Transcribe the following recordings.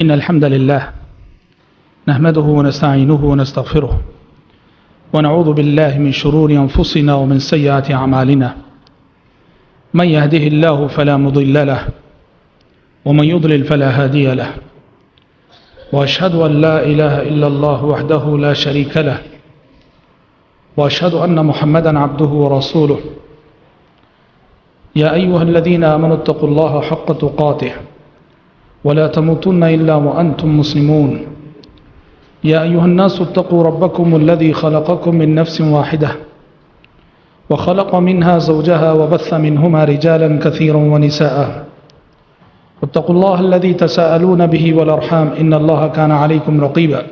إن الحمد لله نحمده ونستعينه ونستغفره ونعوذ بالله من شرور أنفسنا ومن سيئات أعمالنا من يهده الله فلا مضل له ومن يضلل فلا هادي له وأشهد أن لا إله إلا الله وحده لا شريك له وأشهد أن محمدا عبده ورسوله يا أيها الذين آمنوا اتقوا الله حق تقاته ولا تموتن إلا وأنتم مسلمون يا أيها الناس اتقوا ربكم الذي خلقكم من نفس واحدة وخلق منها زوجها وبث منهما رجالا كثيرا ونساء واتقوا الله الذي تساءلون به والأرحام إن الله كان عليكم رقيبا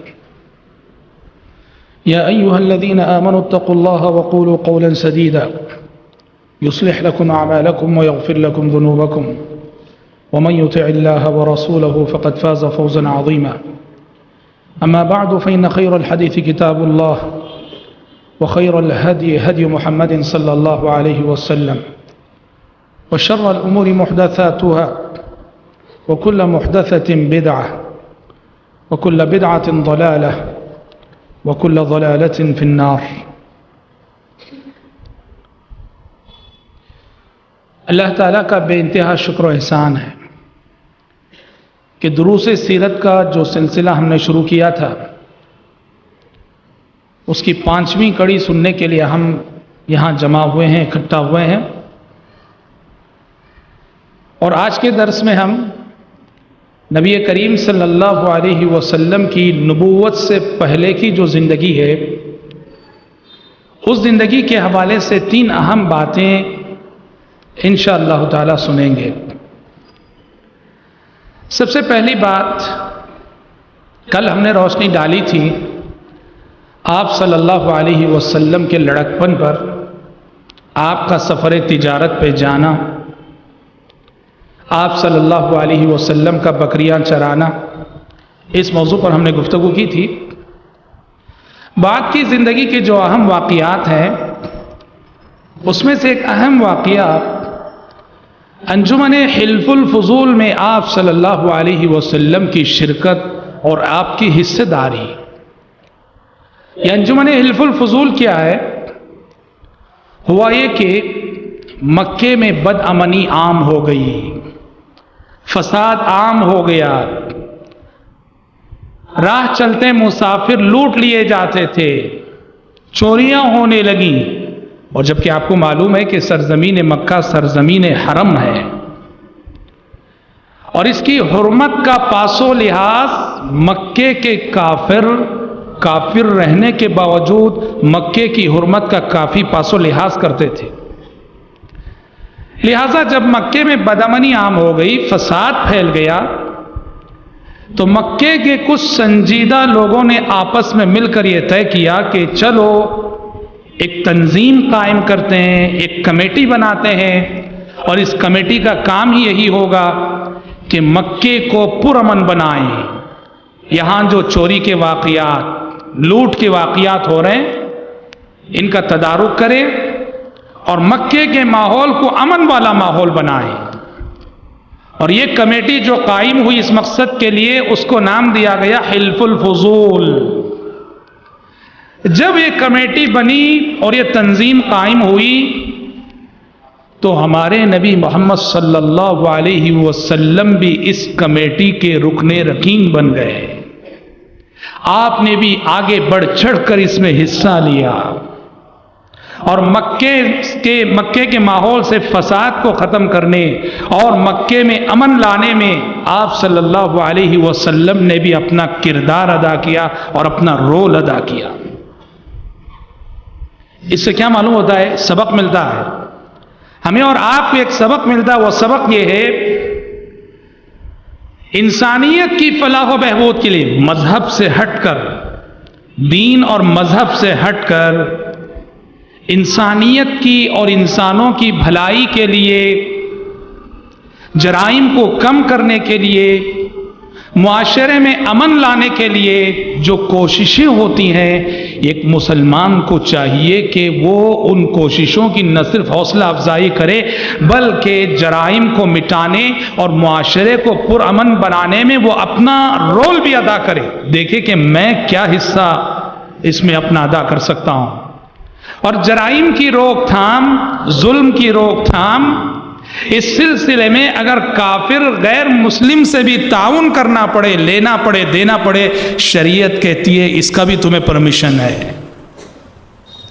يا أيها الذين آمنوا اتقوا الله وقولوا قولا سديدا يصلح لكم أعمالكم ويغفر لكم ذنوبكم ومن يطع الله ورسوله فقد فاز فوزا عظيما أما بعد فإن خير الحديث كتاب الله وخير الهدي هدي محمد صلى الله عليه وسلم وشر الأمور محدثاتها وكل محدثة بدعة وكل بدعة ضلالة وكل ضلالة في النار. اللہ تعالیٰ کا بے انتہا شکر و احسان ہے کہ دروس سیرت کا جو سلسلہ ہم نے شروع کیا تھا اس کی 5ویں کڑی سننے کے لیے ہم یہاں جمع ہوئے ہیں، اکٹھا ہوئے ہیں، اور آج کے درس میں ہم نبی کریم صلی اللہ علیہ وسلم کی نبوت سے پہلے کی جو زندگی ہے اس زندگی کے حوالے سے 3 اہم باتیں انشاءاللہ تعالی سنیں گے. سب سے پہلی بات، کل ہم نے روشنی ڈالی تھی آپ صلی اللہ علیہ وسلم کے لڑکپن پر، آپ کا سفر تجارت پہ جانا، آپ صلی اللہ علیہ وسلم کا بکریاں چرانا، اس موضوع پر ہم نے گفتگو کی تھی. بعد کی زندگی کے جو اہم واقعات ہیں اس میں سے ایک اہم واقعہ انجمن حلف الفضول میں آپ صلی اللہ علیہ وسلم کی شرکت اور آپ کی حصہ داری. یہ انجمن حلف الفضول کیا ہے؟ ہوا یہ کہ مکے میں بد امنی عام ہو گئی، فساد عام ہو گیا، راہ چلتے مسافر لوٹ لیے جاتے تھے، چوریاں ہونے لگیں، اور جبکہ آپ کو معلوم ہے کہ سرزمین مکہ سرزمین حرم ہے اور اس کی حرمت کا پاس و لحاظ مکے کے کافر رہنے کے باوجود مکے کی حرمت کا کافی پاس و لحاظ کرتے تھے. لہذا جب مکے میں بدامنی عام ہو گئی، فساد پھیل گیا، تو مکے کے کچھ سنجیدہ لوگوں نے آپس میں مل کر یہ طے کیا کہ چلو ایک تنظیم قائم کرتے ہیں، ایک کمیٹی بناتے ہیں، اور اس کمیٹی کا کام ہی یہی ہوگا کہ مکے کو پرامن بنائیں. یہاں جو چوری کے واقعات، لوٹ کے واقعات ہو رہے ہیں، ان کا تدارک کریں اور مکے کے ماحول کو امن والا ماحول بنائیں. اور یہ کمیٹی جو قائم ہوئی اس مقصد کے لیے، اس کو نام دیا گیا حلف الفضول. جب یہ کمیٹی بنی اور یہ تنظیم قائم ہوئی تو ہمارے نبی محمد صلی اللہ علیہ وسلم بھی اس کمیٹی کے رکن رکین بن گئے. آپ نے بھی آگے بڑھ چڑھ کر اس میں حصہ لیا اور مکے کے ماحول سے فساد کو ختم کرنے اور مکے میں امن لانے میں آپ صلی اللہ علیہ وسلم نے بھی اپنا کردار ادا کیا اور اپنا رول ادا کیا. اس سے کیا معلوم ہوتا ہے؟ سبق ملتا ہے ہمیں اور آپ کو. ایک سبق ملتا ہے، وہ سبق یہ ہے انسانیت کی فلاح و بہبود کے لیے مذہب سے ہٹ کر، دین اور مذہب سے ہٹ کر، انسانیت کی اور انسانوں کی بھلائی کے لیے، جرائم کو کم کرنے کے لیے، معاشرے میں امن لانے کے لیے جو کوششیں ہوتی ہیں، ایک مسلمان کو چاہیے کہ وہ ان کوششوں کی نہ صرف حوصلہ افزائی کرے بلکہ جرائم کو مٹانے اور معاشرے کو پرامن بنانے میں وہ اپنا رول بھی ادا کرے، دیکھے کہ میں کیا حصہ اس میں اپنا ادا کر سکتا ہوں۔ اور جرائم کی روک تھام، ظلم کی روک تھام، اس سلسلے میں اگر کافر غیر مسلم سے بھی تعاون کرنا پڑے، لینا پڑے، دینا پڑے، شریعت کہتی ہے اس کا بھی تمہیں پرمیشن ہے۔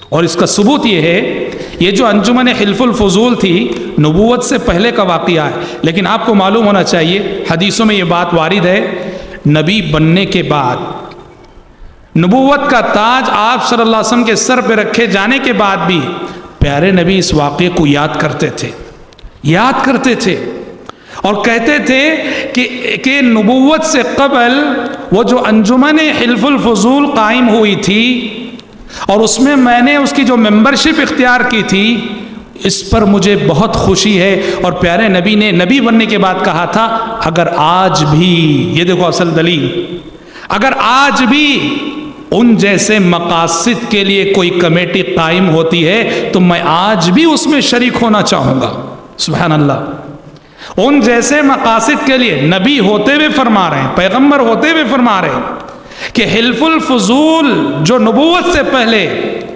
اور اس کا ثبوت یہ ہے، یہ جو انجمن حلف الفضول تھی نبوت سے پہلے کا واقعہ ہے، لیکن آپ کو معلوم ہونا چاہیے حدیثوں میں یہ بات وارد ہے، نبی بننے کے بعد نبوت کا تاج آپ صلی اللہ علیہ وسلم کے سر پہ رکھے جانے کے بعد بھی پیارے نبی اس واقعے کو یاد کرتے تھے اور کہتے تھے کہ نبوت سے قبل وہ جو انجمن حلف الفضول قائم ہوئی تھی اور اس میں نے اس کی جو ممبرشپ اختیار کی تھی، اس پر مجھے بہت خوشی ہے۔ اور پیارے نبی نے نبی بننے کے بعد کہا تھا، اگر آج بھی، یہ دیکھو اصل دلیل، اگر آج بھی ان جیسے مقاصد کے لیے کوئی کمیٹی قائم ہوتی ہے تو میں آج بھی اس میں شریک ہونا چاہوں گا۔ سبحان اللہ، ان جیسے مقاصد کے لیے نبی ہوتے ہوئے فرما رہے ہیں، پیغمبر ہوتے ہوئے فرما رہے ہیں کہ حلف الفضول جو نبوت سے پہلے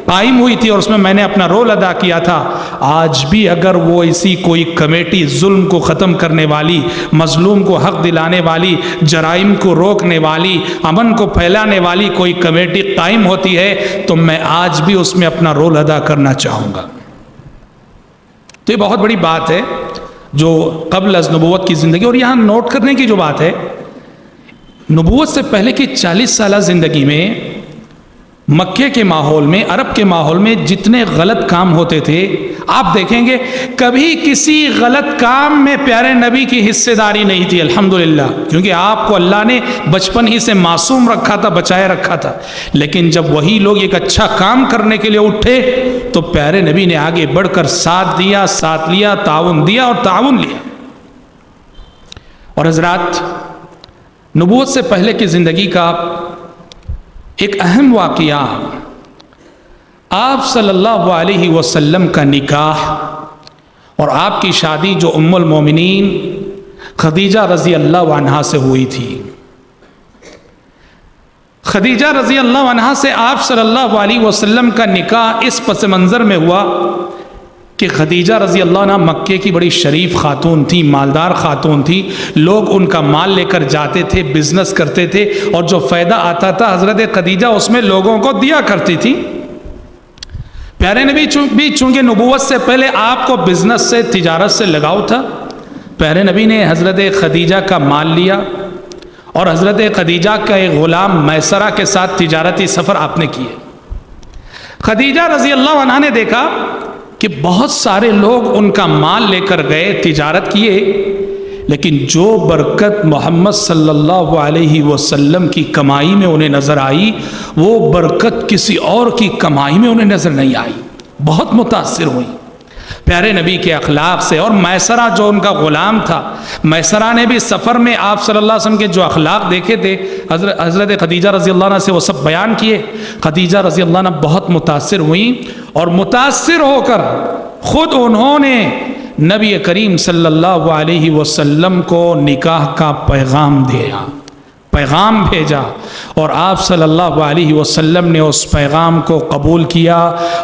قائم ہوئی تھی اور اس میں نے اپنا رول ادا کیا تھا، آج بھی اگر وہ اسی کوئی کمیٹی ظلم کو ختم کرنے والی، مظلوم کو حق دلانے والی، جرائم کو روکنے والی، امن کو پھیلانے والی کوئی کمیٹی قائم ہوتی ہے تو میں آج بھی اس میں اپنا رول ادا کرنا چاہوں گا۔ تو یہ بہت بڑی بات ہے جو قبل از نبوت کی زندگی، اور یہاں نوٹ کرنے کی جو بات ہے، نبوت سے پہلے کی 40 سالہ زندگی میں مکے کے ماحول میں، عرب کے ماحول میں جتنے غلط کام ہوتے تھے، آپ دیکھیں گے کبھی کسی غلط کام میں پیارے نبی کی حصے داری نہیں تھی، الحمدللہ، کیونکہ آپ کو اللہ نے بچپن ہی سے معصوم رکھا تھا، بچائے رکھا تھا۔ لیکن جب وہی لوگ ایک اچھا کام کرنے کے لیے اٹھے تو پیارے نبی نے آگے بڑھ کر ساتھ لیا، تعاون دیا اور تعاون لیا۔ اور حضرات، نبوت سے پہلے کی زندگی کا ایک اہم واقعہ، آپ صلی اللہ علیہ وسلم کا نکاح اور آپ کی شادی جو ام المومنین خدیجہ رضی اللہ عنہا سے ہوئی تھی۔ خدیجہ رضی اللہ عنہا سے آپ صلی اللہ علیہ وسلم کا نکاح اس پس منظر میں ہوا کہ خدیجہ رضی اللہ عنہ مکے کی بڑی شریف خاتون تھی، مالدار خاتون تھی، لوگ ان کا مال لے کر جاتے تھے، بزنس کرتے تھے، اور جو فائدہ آتا تھا حضرت خدیجہ اس میں لوگوں کو دیا کرتی تھی۔ پیارے نبی بھی چونکہ نبوت سے پہلے آپ کو بزنس سے، تجارت سے لگاؤ تھا، پیارے نبی نے حضرت خدیجہ کا مال لیا اور حضرت خدیجہ کا ایک غلام میسرہ کے ساتھ تجارتی سفر آپ نے کیے۔ خدیجہ رضی اللہ عنہ نے دیکھا کہ بہت سارے لوگ ان کا مال لے کر گئے، تجارت کیے، لیکن جو برکت محمد صلی اللہ علیہ وسلم کی کمائی میں انہیں نظر آئی، وہ برکت کسی اور کی کمائی میں انہیں نظر نہیں آئی۔ بہت متاثر ہوئی پیارے نبی کے اخلاق سے۔ اور میسرہ جو ان کا غلام تھا، میسرہ نے بھی سفر میں آپ صلی اللہ علیہ وسلم کے جو اخلاق دیکھے تھے، حضرت خدیجہ رضی اللہ عنہ سے وہ سب بیان کیے۔ خدیجہ رضی اللہ عنہ بہت متاثر ہوئیں اور متاثر ہو کر خود انہوں نے نبی کریم صلی اللہ علیہ وسلم کو نکاح کا پیغام بھیجا، اور آپ صلی اللہ علیہ وسلم نے اس پیغام کو قبول کیا،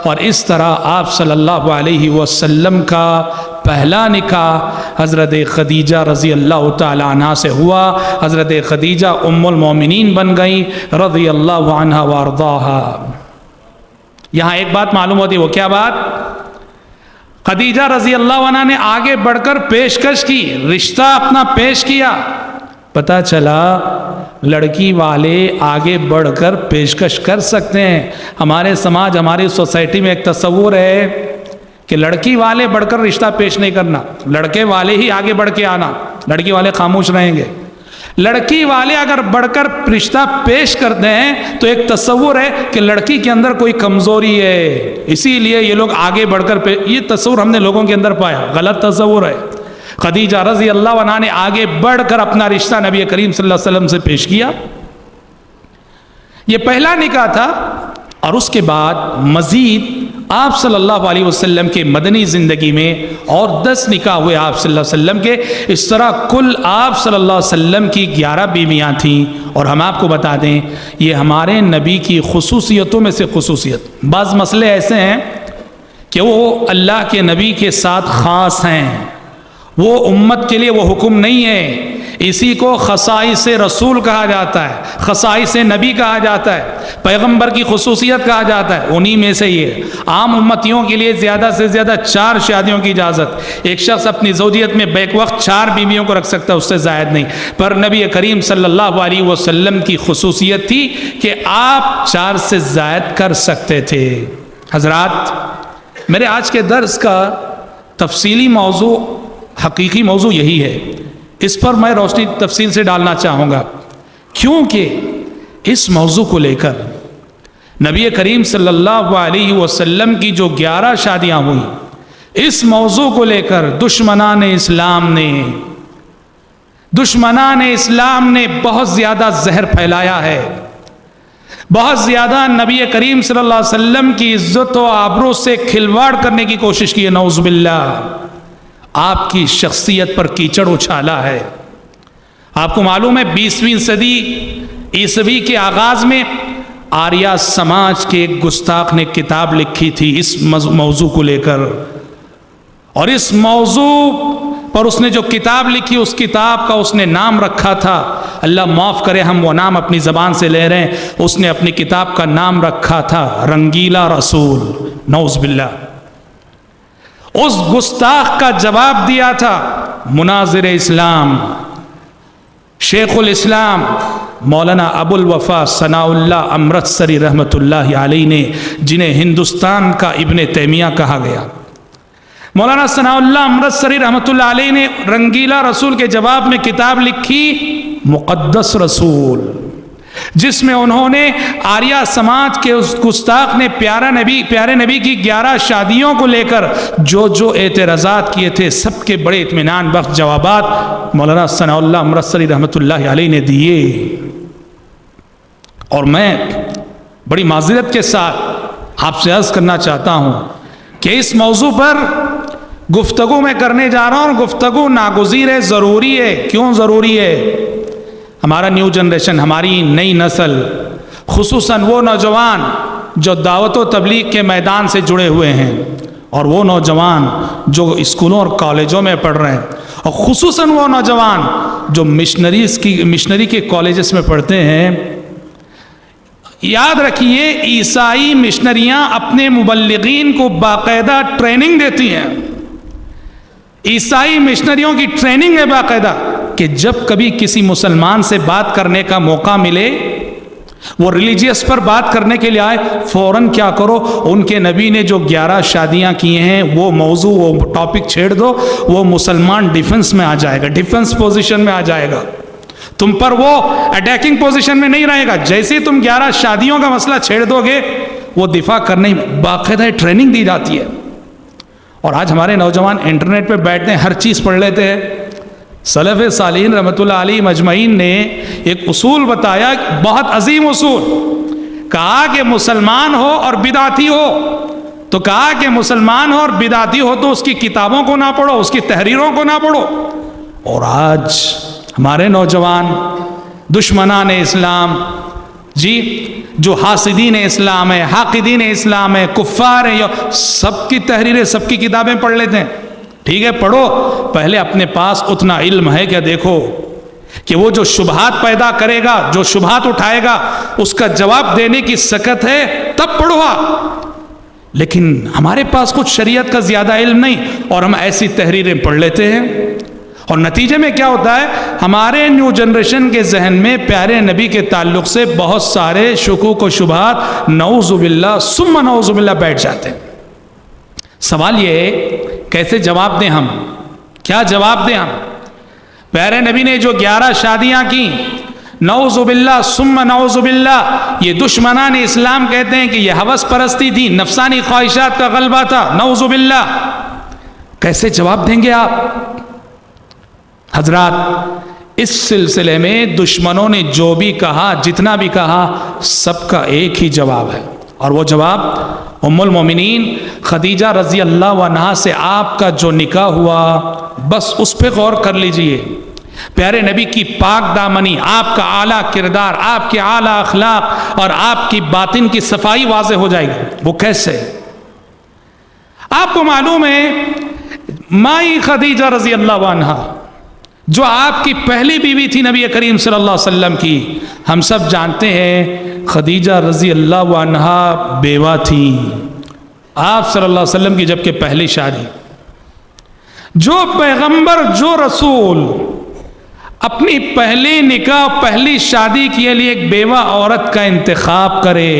اور اس طرح آپ صلی اللہ علیہ وسلم کا پہلا نکاح حضرت خدیجہ رضی اللہ تعالی عنہ سے ہوا۔ حضرت خدیجہ ام المومنین بن گئیں رضی اللہ عنہ وارضاہا۔ یہاں ایک بات معلوم ہوتی ہے، وہ کیا بات؟ خدیجہ رضی اللہ عنہ نے آگے بڑھ کر پیشکش کی، رشتہ اپنا پیش کیا۔ پتہ چلا لڑکی والے آگے بڑھ کر پیشکش کر سکتے ہیں۔ ہمارے سماج، ہماری سوسائٹی میں ایک تصور ہے کہ لڑکی والے بڑھ کر رشتہ پیش نہیں کرنا، لڑکے والے ہی آگے بڑھ کے آنا، لڑکی والے خاموش رہیں گے۔ لڑکی والے اگر بڑھ کر رشتہ پیش کرتے ہیں تو ایک تصور ہے کہ لڑکی کے اندر کوئی کمزوری ہے، اسی لیے یہ لوگ آگے بڑھ کر یہ تصور ہم نے لوگوں کے اندر پایا، غلط تصور ہے۔ خدیجہ رضی اللہ عنہ نے آگے بڑھ کر اپنا رشتہ نبی کریم صلی اللہ علیہ وسلم سے پیش کیا۔ یہ پہلا نکاح تھا، اور اس کے بعد مزید آپ صلی اللہ علیہ وسلم کے مدنی زندگی میں اور 10 نکاح ہوئے آپ صلی اللہ علیہ وسلم کے. اس طرح کل آپ صلی اللہ علیہ وسلم کی 11 بیویاں تھیں. اور ہم آپ کو بتا دیں یہ ہمارے نبی کی خصوصیتوں میں سے خصوصیت. بعض مسئلے ایسے ہیں کہ وہ اللہ کے نبی کے ساتھ خاص ہیں, وہ امت کے لیے وہ حکم نہیں ہے. اسی کو خصائص رسول کہا جاتا ہے, خصائص نبی کہا جاتا ہے, پیغمبر کی خصوصیت کہا جاتا ہے. انہی میں سے یہ عام امتیوں کے لیے زیادہ سے زیادہ 4 شادیوں کی اجازت. ایک شخص اپنی زوجیت میں بیک وقت 4 بیویوں کو رکھ سکتا ہے, اس سے زائد نہیں. پر نبی کریم صلی اللہ علیہ وسلم کی خصوصیت تھی کہ آپ 4 سے زائد کر سکتے تھے. حضرات, میرے آج کے درس کا تفصیلی موضوع, حقیقی موضوع یہی ہے. اس پر میں روشنی تفصیل سے ڈالنا چاہوں گا, کیونکہ اس موضوع کو لے کر نبی کریم صلی اللہ علیہ وسلم کی جو 11 شادیاں ہوئیں, اس موضوع کو لے کر دشمنان اسلام نے بہت زیادہ زہر پھیلایا ہے. بہت زیادہ نبی کریم صلی اللہ علیہ وسلم کی عزت و آبرو سے کھلواڑ کرنے کی کوشش کی ہے. نعوذ باللہ, آپ کی شخصیت پر کیچڑ اچھالا ہے. آپ کو معلوم ہے 20ویں صدی عیسوی کے آغاز میں آریہ سماج کے ایک گستاخ نے کتاب لکھی تھی اس موضوع کو لے کر, اور اس موضوع پر اس نے جو کتاب لکھی اس کتاب کا اس نے نام رکھا تھا, اللہ معاف کرے ہم وہ نام اپنی زبان سے لے رہے ہیں, اس نے اپنی کتاب کا نام رکھا تھا رنگیلا رسول. نعوذ باللہ. اس گستاخ کا جواب دیا تھا مناظر اسلام شیخ الاسلام مولانا ابو الوفا ثناء اللہ امرتسری رحمۃ اللہ علیہ نے, جنہیں ہندوستان کا ابن تیمیہ کہا گیا. مولانا ثناء اللہ امرتسری رحمۃ اللہ علیہ نے رنگیلا رسول کے جواب میں کتاب لکھی مقدس رسول, جس میں انہوں نے آریہ سماج کے اس گستاخ نے پیارے نبی کی 11 شادیوں کو لے کر جو اعتراضات کیے تھے, سب کے بڑے اطمینان بخش جوابات مولانا ثناء اللہ امرتسری رحمۃ اللہ علیہ نے دیے. اور میں بڑی معذرت کے ساتھ آپ سے عرض کرنا چاہتا ہوں کہ اس موضوع پر گفتگو میں کرنے جا رہا ہوں, گفتگو ناگزیر ہے, ضروری ہے. کیوں ضروری ہے؟ ہمارا نیو جنریشن, ہماری نئی نسل, خصوصاً وہ نوجوان جو دعوت و تبلیغ کے میدان سے جڑے ہوئے ہیں, اور وہ نوجوان جو اسکولوں اور کالجوں میں پڑھ رہے ہیں, اور خصوصاً وہ نوجوان جو مشنری کے کالجز میں پڑھتے ہیں. یاد رکھیے عیسائی مشنریاں اپنے مبلغین کو باقاعدہ ٹریننگ دیتی ہیں. عیسائی مشنریوں کی ٹریننگ ہے باقاعدہ کہ جب کبھی کسی مسلمان سے بات کرنے کا موقع ملے, وہ ریلیجیس پر بات کرنے کے لیے آئے, فوراً کیا کرو, ان کے نبی نے جو 11 شادیاں کی ہیں وہ موضوع, وہ ٹاپک چھیڑ دو, وہ مسلمان ڈیفنس میں آ جائے گا, ڈیفنس پوزیشن میں آ جائے گا, تم پر وہ اٹیکنگ پوزیشن میں نہیں رہے گا. جیسے تم 11 شادیوں کا مسئلہ چھیڑ دو گے, وہ دفاع کرنے میں باقاعدہ ٹریننگ دی جاتی ہے. اور آج ہمارے نوجوان انٹرنیٹ پہ بیٹھتے ہیں, ہر چیز پڑھ لیتے ہیں. سلف صالحین رحمۃ اللہ علیہ مجمعین نے ایک اصول بتایا, بہت عظیم اصول. کہا کہ مسلمان ہو اور بدعتی ہو, تو کہا کہ مسلمان ہو اور بدعتی ہو تو اس کی کتابوں کو نہ پڑھو, اس کی تحریروں کو نہ پڑھو. اور آج ہمارے نوجوان دشمنان اسلام, جی جو حاسدین اسلام ہے, حاقدین اسلام ہے, کفار ہیں, سب کی تحریریں, سب کی کتابیں پڑھ لیتے ہیں. ٹھیک ہے, پڑھو, پہلے اپنے پاس اتنا علم ہے کیا دیکھو کہ وہ جو شبہات پیدا کرے گا, جو شبہات اٹھائے گا, اس کا جواب دینے کی سکت ہے, تب پڑھو. لیکن ہمارے پاس کچھ شریعت کا زیادہ علم نہیں, اور ہم ایسی تحریریں پڑھ لیتے ہیں, اور نتیجے میں کیا ہوتا ہے, ہمارے نیو جنریشن کے ذہن میں پیارے نبی کے تعلق سے بہت سارے شکوک و شبہات نعوذ باللہ ثم نعوذ باللہ بیٹھ جاتے ہیں. سوال یہ ہے کیسے جواب دیں ہم, کیا جواب دیں ہم؟ پیارے نبی نے جو 11 شادیاں کی, نعوذ باللہ ثم نعوذ باللہ, یہ دشمنان اسلام کہتے ہیں کہ یہ ہوس پرستی تھی, نفسانی خواہشات کا غلبہ تھا, نعوذ باللہ. کیسے جواب دیں گے آپ؟ حضرات, اس سلسلے میں دشمنوں نے جو بھی کہا, جتنا بھی کہا, سب کا ایک ہی جواب ہے, اور وہ جواب ام المومنین خدیجہ رضی اللہ عنہا سے آپ کا جو نکاح ہوا، بس اس پہ غور کر لیجئے. پیارے نبی کی پاک دامنی، آپ کا اعلیٰ کردار، آپ کے اعلیٰ اخلاق اور آپ کی باطن کی صفائی واضح ہو جائے گی. وہ کیسے؟ آپ کو معلوم ہے مائی خدیجہ رضی اللہ عنہا جو آپ کی پہلی بیوی تھی نبی کریم صلی اللہ علیہ وسلم کی، ہم سب جانتے ہیں خدیجہ رضی اللہ عنہا بیوہ تھی آپ صلی اللہ علیہ وسلم کی جبکہ پہلی شادی. جو پیغمبر، جو رسول اپنی پہلی نکاح، پہلی شادی کے لیے ایک بیوہ عورت کا انتخاب کرے،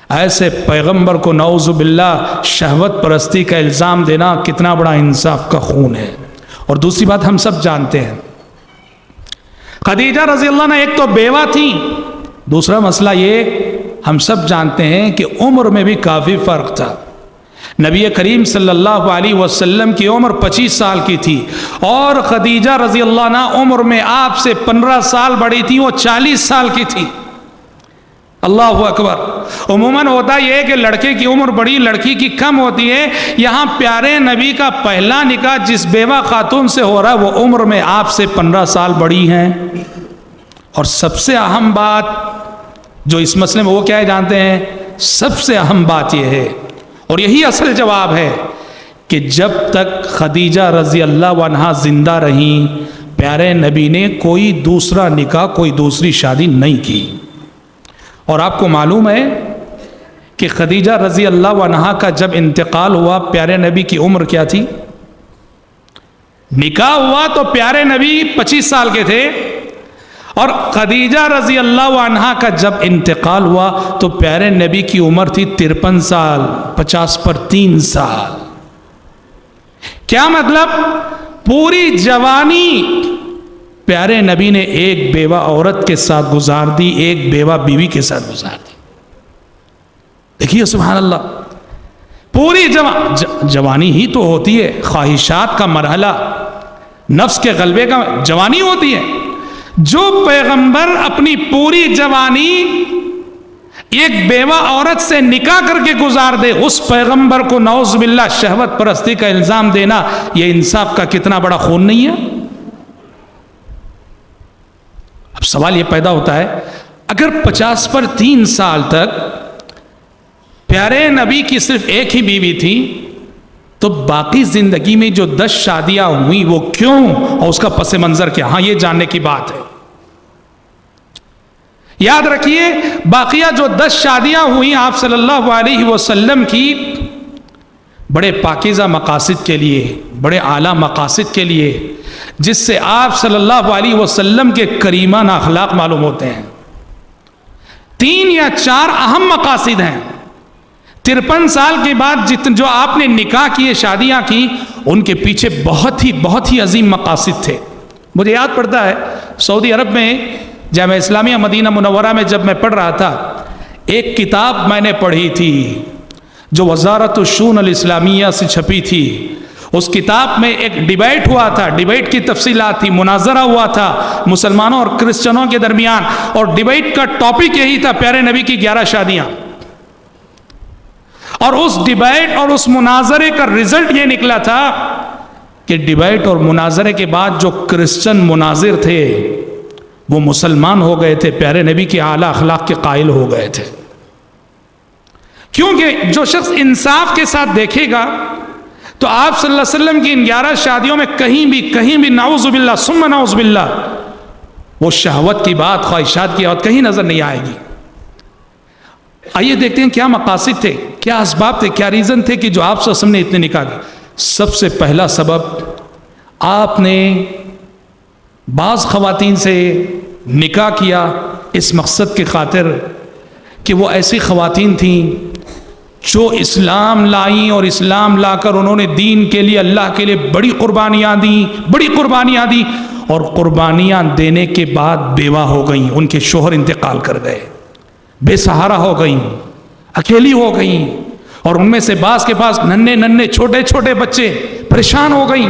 ایسے پیغمبر کو نعوذ باللہ شہوت پرستی کا الزام دینا کتنا بڑا انصاف کا خون ہے. اور دوسری بات ہم سب جانتے ہیں خدیجہ رضی اللہ عنہ ایک تو بیوہ تھی، دوسرا مسئلہ یہ ہم سب جانتے ہیں کہ عمر میں بھی کافی فرق تھا. نبی کریم صلی اللہ علیہ وسلم کی عمر 25 سال کی تھی اور خدیجہ رضی اللہ عنہ عمر میں آپ سے 15 سال بڑی تھی، وہ 40 سال کی تھی. اللہ اکبر. عموماً ہوتا یہ ہے کہ لڑکے کی عمر بڑی، لڑکی کی کم ہوتی ہے. یہاں پیارے نبی کا پہلا نکاح جس بیوہ خاتون سے ہو رہا ہے وہ عمر میں آپ سے 15 سال بڑی ہیں. اور سب سے اہم بات جو اس مسئلے میں وہ کیا ہے جانتے ہیں؟ سب سے اہم بات یہ ہے اور یہی اصل جواب ہے کہ جب تک خدیجہ رضی اللہ عنہا زندہ رہیں پیارے نبی نے کوئی دوسرا نکاح، کوئی دوسری شادی نہیں کی. اور آپ کو معلوم ہے کہ خدیجہ رضی اللہ عنہا کا جب انتقال ہوا پیارے نبی کی عمر کیا تھی؟ نکاح ہوا تو پیارے نبی 25 سال کے تھے اور خدیجہ رضی اللہ عنہا کا جب انتقال ہوا تو پیارے نبی کی عمر تھی 53 سال، 50 پر 3 سال. کیا مطلب؟ پوری جوانی پیارے نبی نے ایک بیوہ عورت کے ساتھ گزار دی، ایک بیوہ بیوی کے ساتھ گزار دی. دیکھیے سبحان اللہ، پوری جوانی ہی تو ہوتی ہے، خواہشات کا مرحلہ، نفس کے غلبے کا جوانی ہوتی ہے. جو پیغمبر اپنی پوری جوانی ایک بیوہ عورت سے نکاح کر کے گزار دے، اس پیغمبر کو نعوذ باللہ شہوت پرستی کا الزام دینا یہ انصاف کا کتنا بڑا خون نہیں ہے؟ اب سوال یہ پیدا ہوتا ہے اگر 50 پر 3 سال تک پیارے نبی کی صرف ایک ہی بیوی تھی تو باقی زندگی میں جو 10 شادیاں ہوئیں وہ کیوں اور اس کا پس منظر کیا؟ ہاں یہ جاننے کی بات ہے. یاد رکھیے باقیہ جو 10 شادیاں ہوئیں آپ صلی اللہ علیہ وسلم کی بڑے پاکیزہ مقاصد کے لیے، بڑے اعلیٰ مقاصد کے لیے، جس سے آپ صلی اللہ علیہ وسلم کے کریمانہ اخلاق معلوم ہوتے ہیں. 3 یا 4 اہم مقاصد ہیں. 53 سال کے بعد جو آپ نے نکاح کیے، شادیاں کی، ان کے پیچھے بہت ہی عظیم مقاصد تھے. مجھے یاد پڑتا ہے سعودی عرب میں جامعہ اسلامیہ مدینہ منورہ میں جب میں پڑھ رہا تھا، ایک کتاب میں نے پڑھی تھی جو وزارت الشؤون الاسلامیہ سے چھپی تھی. اس کتاب میں ایک ڈیبیٹ ہوا تھا، ڈیبیٹ کی تفصیلات تھی، مناظرہ ہوا تھا مسلمانوں اور کرسچنوں کے درمیان، اور ڈیبیٹ کا ٹاپک یہی تھا پیارے نبی کی 11 شادیاں. اور اس ڈیبیٹ اور اس مناظرے کا رزلٹ یہ نکلا تھا کہ ڈیبیٹ اور مناظرے کے بعد جو کرسچن مناظر تھے وہ مسلمان ہو گئے تھے، پیارے نبی کے اعلیٰ اخلاق کے قائل ہو گئے تھے. کیونکہ جو شخص انصاف کے ساتھ دیکھے گا تو آپ صلی اللہ علیہ وسلم کی ان 11 شادیوں میں کہیں بھی نعوذ باللہ ثم نعوذ باللہ وہ شہوت کی بات، خواہشات کی بات کہیں نظر نہیں آئے گی. آئیے دیکھتے ہیں کیا مقاصد تھے، کیا اسباب تھے، کیا ریزن تھے کہ جو آپ صلی اللہ علیہ وسلم نے اتنے نکاح کیے. سب سے پہلا سبب، آپ نے بعض خواتین سے نکاح کیا اس مقصد کی خاطر کہ وہ ایسی خواتین تھیں جو اسلام لائیں اور اسلام لا کر انہوں نے دین کے لیے، اللہ کے لیے بڑی قربانیاں دیں اور قربانیاں دینے کے بعد بیوہ ہو گئیں، ان کے شوہر انتقال کر گئے، بے سہارا ہو گئیں، اکیلی ہو گئیں، اور ان میں سے بعض کے پاس ننھے چھوٹے بچے، پریشان ہو گئیں.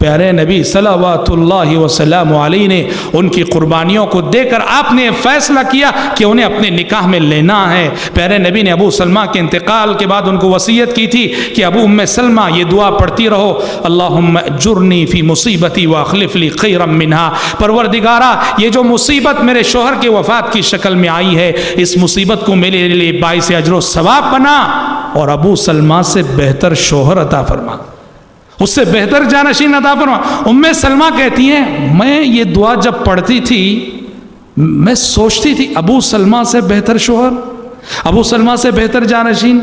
پیارے نبی صلوات اللہ وسلم علیہ نے ان کی قربانیوں کو دیکھ کر آپ نے فیصلہ کیا کہ انہیں اپنے نکاح میں لینا ہے۔ پیارے نبی نے ابو سلمہ کے انتقال کے بعد ان کو وصیت کی تھی کہ ابو ام سلمہ یہ دعا پڑھتی رہو، اللہم اجرنی فی مصیبتی واخلف لی خیرا منہا، پروردگارا یہ جو مصیبت میرے شوہر کے وفات کی شکل میں آئی ہے، اس مصیبت کو میرے لیے باعث اجر و ثواب بنا اور ابو سلمہ سے بہتر شوہر عطا فرما، اس سے بہتر جانشین عطا فرما۔ ام سلمہ کہتی ہیں میں یہ دعا جب پڑھتی تھی میں سوچتی تھی ابو سلمہ سے بہتر شوہر، ابو سلمہ سے بہتر جانشین،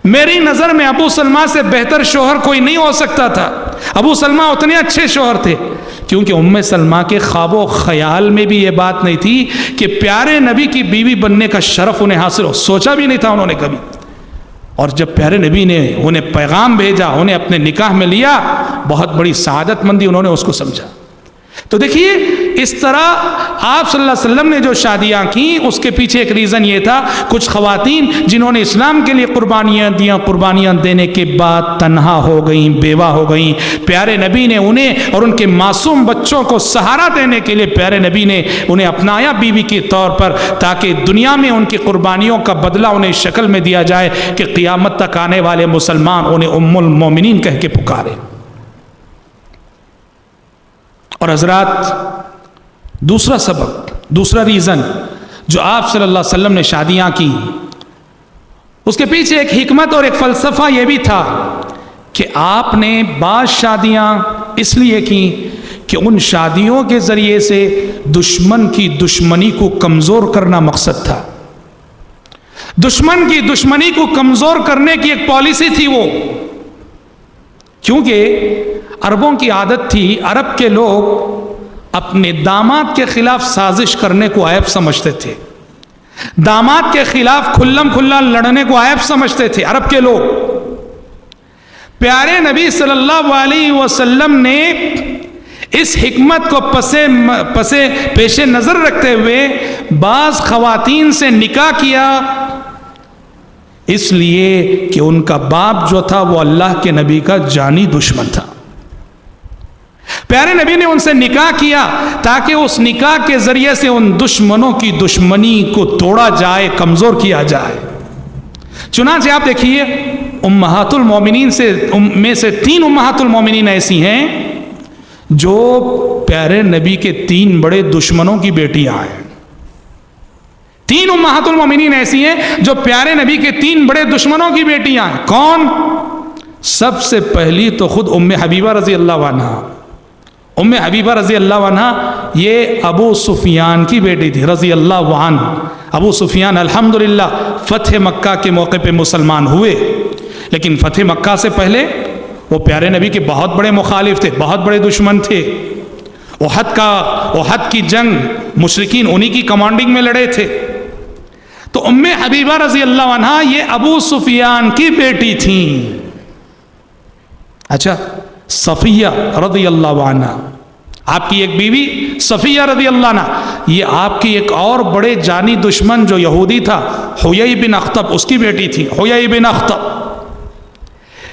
میری نظر میں ابو سلمہ سے بہتر شوہر کوئی نہیں ہو سکتا تھا۔ ابو سلمہ اتنے اچھے شوہر تھے کیونکہ ام سلمہ کے خواب و خیال میں بھی یہ بات نہیں تھی کہ پیارے نبی کی بیوی بننے کا شرف انہیں حاصل ہو، سوچا بھی نہیں تھا انہوں نے کبھی۔ اور جب پیارے نبی نے انہیں پیغام بھیجا، انہیں اپنے نکاح میں لیا، بہت بڑی سعادت مندی انہوں نے اس کو سمجھا۔ تو دیکھیے اس طرح آپ صلی اللہ علیہ وسلم نے جو شادیاں کیں اس کے پیچھے ایک ریزن یہ تھا، کچھ خواتین جنہوں نے اسلام کے لیے قربانیاں دیا، قربانیاں دینے کے بعد تنہا ہو گئیں، بیوہ ہو گئیں، پیارے نبی نے انہیں اور ان کے معصوم بچوں کو سہارا دینے کے لیے پیارے نبی نے انہیں اپنایا بیوی کے طور پر، تاکہ دنیا میں ان کی قربانیوں کا بدلہ انہیں اس شکل میں دیا جائے کہ قیامت تک آنے والے مسلمان انہیں ام المومنین کہہ کے پکارے۔ اور حضرات دوسرا سبب، دوسرا ریزن جو آپ صلی اللہ علیہ وسلم نے شادیاں کی، اس کے پیچھے ایک حکمت اور ایک فلسفہ یہ بھی تھا کہ آپ نے بعض شادیاں اس لیے کی کہ ان شادیوں کے ذریعے سے دشمن کی دشمنی کو کمزور کرنا مقصد تھا۔ دشمن کی دشمنی کو کمزور کرنے کی ایک پالیسی تھی وہ، کیونکہ عربوں کی عادت تھی، عرب کے لوگ اپنے داماد کے خلاف سازش کرنے کو عیب سمجھتے تھے، داماد کے خلاف کھلم کھلا لڑنے کو عیب سمجھتے تھے عرب کے لوگ۔ پیارے نبی صلی اللہ علیہ وسلم نے اس حکمت کو پیش نظر رکھتے ہوئے بعض خواتین سے نکاح کیا، اس لیے کہ ان کا باپ جو تھا وہ اللہ کے نبی کا جانی دشمن تھا۔ پیارے نبی نے ان سے نکاح کیا تاکہ اس نکاح کے ذریعے سے ان دشمنوں کی دشمنی کو توڑا جائے، کمزور کیا جائے۔ چنانچہ آپ دیکھیے امہات المومنین میں سے 3 امہات المومنین ایسی ہیں جو پیارے نبی کے 3 بڑے دشمنوں کی بیٹیاں ہیں۔ 3 امہات المومنین ایسی ہیں جو پیارے نبی کے 3 بڑے دشمنوں کی بیٹیاں ہیں۔ کون؟ سب سے پہلی تو خود ام حبیبہ رضی اللہ عنہ۔ ام حبیبہ رضی اللہ عنہ یہ ابو سفیان کی بیٹی تھی رضی اللہ عنہ۔ ابو سفیان الحمدللہ فتح مکہ کے موقع پہ مسلمان ہوئے، لیکن فتح مکہ سے پہلے وہ پیارے نبی کے بہت بڑے مخالف تھے، بہت بڑے دشمن تھے۔ احد کی جنگ مشرکین انہی کی کمانڈنگ میں لڑے تھے۔ تو ام حبیبہ رضی اللہ عنہ یہ ابو سفیان کی بیٹی تھیں۔ اچھا، صفیہ رضی اللہ عنہ آپ کی ایک بیوی صفیہ رضی اللہ عنہ، یہ آپ کی ایک اور بڑے جانی دشمن جو یہودی تھا حیی بن اخطب، اس کی بیٹی تھی حیی بن اخطب۔